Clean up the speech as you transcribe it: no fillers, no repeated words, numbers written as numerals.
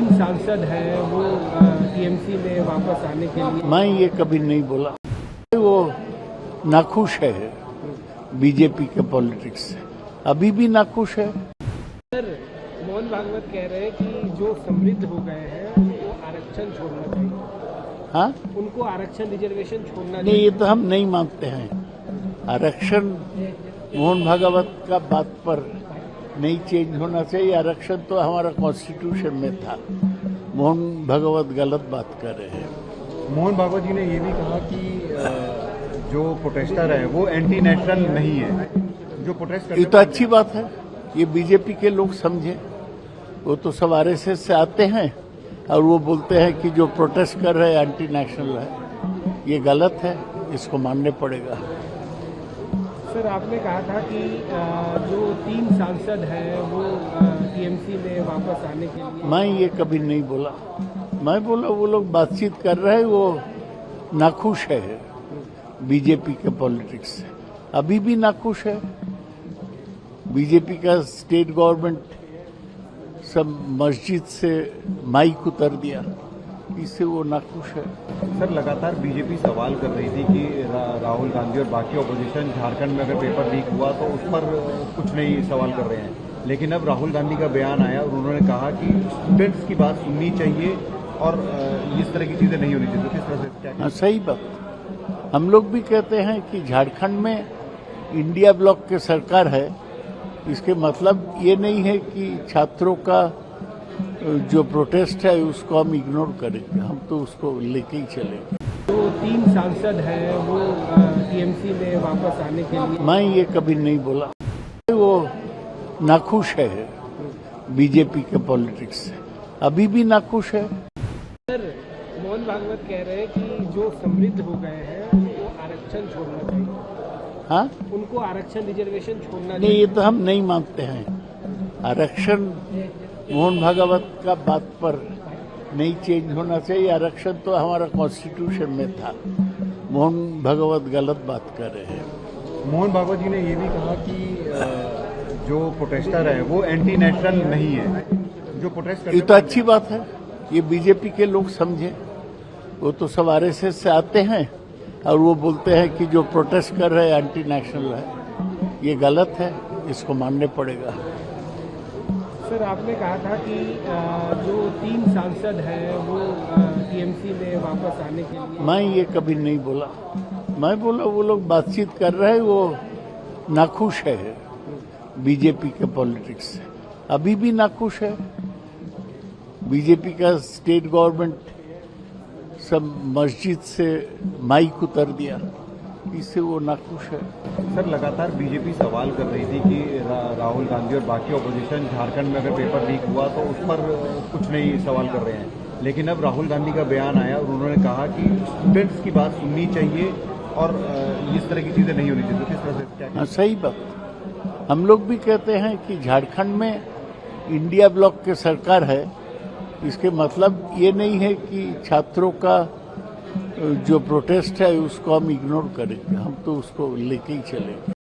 तीन सांसद हैं वो टीएमसी में वापस आने के लिए। मैं ये कभी नहीं बोला। वो नाखुश है बीजेपी के पॉलिटिक्स से, अभी भी नाखुश है। सर, मोहन भागवत कह रहे हैं कि जो समृद्ध हो गए हैं उनको आरक्षण छोड़ना चाहिए। हाँ, उनको आरक्षण रिजर्वेशन छोड़ना नहीं, चाहिए। ये तो हम नहीं मानते हैं। आरक्षण मोहन भागवत का बात पर नहीं चेंज होना चाहिए। आरक्षण तो हमारा कॉन्स्टिट्यूशन में था। मोहन भागवत गलत बात कर रहे हैं। मोहन भागवत जी ने ये भी कहा कि जो प्रोटेस्टर है वो एंटी नेशनल नहीं है। जो प्रोटेस्ट ये तो अच्छी बात है, ये बीजेपी के लोग समझे। वो तो सब आरएसएस से आते हैं और वो बोलते हैं कि जो प्रोटेस्ट कर रहे हैं एंटी नेशनल है। ये गलत है, इसको मानने पड़ेगा। सर, आपने कहा था कि जो तीन सांसद हैं वो टीएमसी में वापस आने के लिए। मैं ये कभी नहीं बोला। मैं बोला वो लोग बातचीत कर रहे हैं, वो नाखुश है बीजेपी के पॉलिटिक्स से, अभी भी नाखुश है। बीजेपी का स्टेट गवर्नमेंट सब मस्जिद से माइक उतर दिया, इससे वो नाखुश है। सर, लगातार बीजेपी सवाल कर रही थी कि राहुल गांधी और बाकी ऑपोजिशन झारखंड में अगर पेपर लीक हुआ तो उस पर कुछ नहीं सवाल कर रहे हैं, लेकिन अब राहुल गांधी का बयान आया और उन्होंने कहा कि स्टूडेंट्स की बात सुननी चाहिए और इस तरह की चीजें नहीं होनी चाहिए। तो किस तरह से क्या? हाँ, सही बात। हम लोग भी कहते हैं कि झारखंड में इंडिया ब्लॉक की सरकार है। इसके मतलब ये नहीं है कि छात्रों का जो प्रोटेस्ट है उसको हम इग्नोर करेंगे। हम तो उसको लेके ही चलेंगे। जो तीन सांसद हैं वो टीएमसी में वापस आने के लिए। मैं ये कभी नहीं बोला। वो नाखुश है बीजेपी के पॉलिटिक्स से, अभी भी नाखुश है। सर, मोहन भागवत कह रहे हैं कि जो समृद्ध हो गए हैं उनको आरक्षण छोड़ना चाहिए। हाँ, उनको आरक्षण रिजर्वेशन छोड़ना नहीं, ये तो हम नहीं मानते हैं। आरक्षण मोहन भागवत का बात पर नहीं चेंज होना चाहिए। आरक्षण तो हमारा कॉन्स्टिट्यूशन में था। मोहन भागवत गलत बात कर रहे हैं। मोहन भागवत जी ने ये भी कहा कि जो प्रोटेस्टर है वो एंटी नेशनल नहीं है। जो प्रोटेस्ट ये तो अच्छी बात है, ये बीजेपी के लोग समझे। वो तो सब आरएसएस से आते हैं और वो बोलते हैं कि जो प्रोटेस्ट कर रहे हैं एंटी नेशनल है। ये गलत है, इसको मानने पड़ेगा। सर, आपने कहा था कि जो तीन सांसद हैं वो टीएमसी में वापस आने के लिए। मैं ये कभी नहीं बोला। मैं बोला वो लोग बातचीत कर रहे हैं, वो नाखुश है बीजेपी के पॉलिटिक्स से, अभी भी नाखुश है। बीजेपी का स्टेट गवर्नमेंट सब मस्जिद से माइक उतर दिया, इससे वो नाखुश है। सर, लगातार बीजेपी सवाल कर रही थी कि राहुल गांधी और बाकी ऑपोजिशन झारखंड में अगर पेपर लीक हुआ तो उस पर कुछ नहीं सवाल कर रहे हैं, लेकिन अब राहुल गांधी का बयान आया और उन्होंने कहा कि स्टूडेंट्स की बात सुननी चाहिए और इस तरह की चीजें नहीं होनी चाहिए। तो किस तरह से क्या? हाँ, सही बात। हम लोग भी कहते हैं कि झारखंड में इंडिया ब्लॉक की सरकार है। इसके मतलब ये नहीं है कि छात्रों का जो प्रोटेस्ट है उसको हम इग्नोर करेंगे। हम तो उसको लेके ही चलेंगे।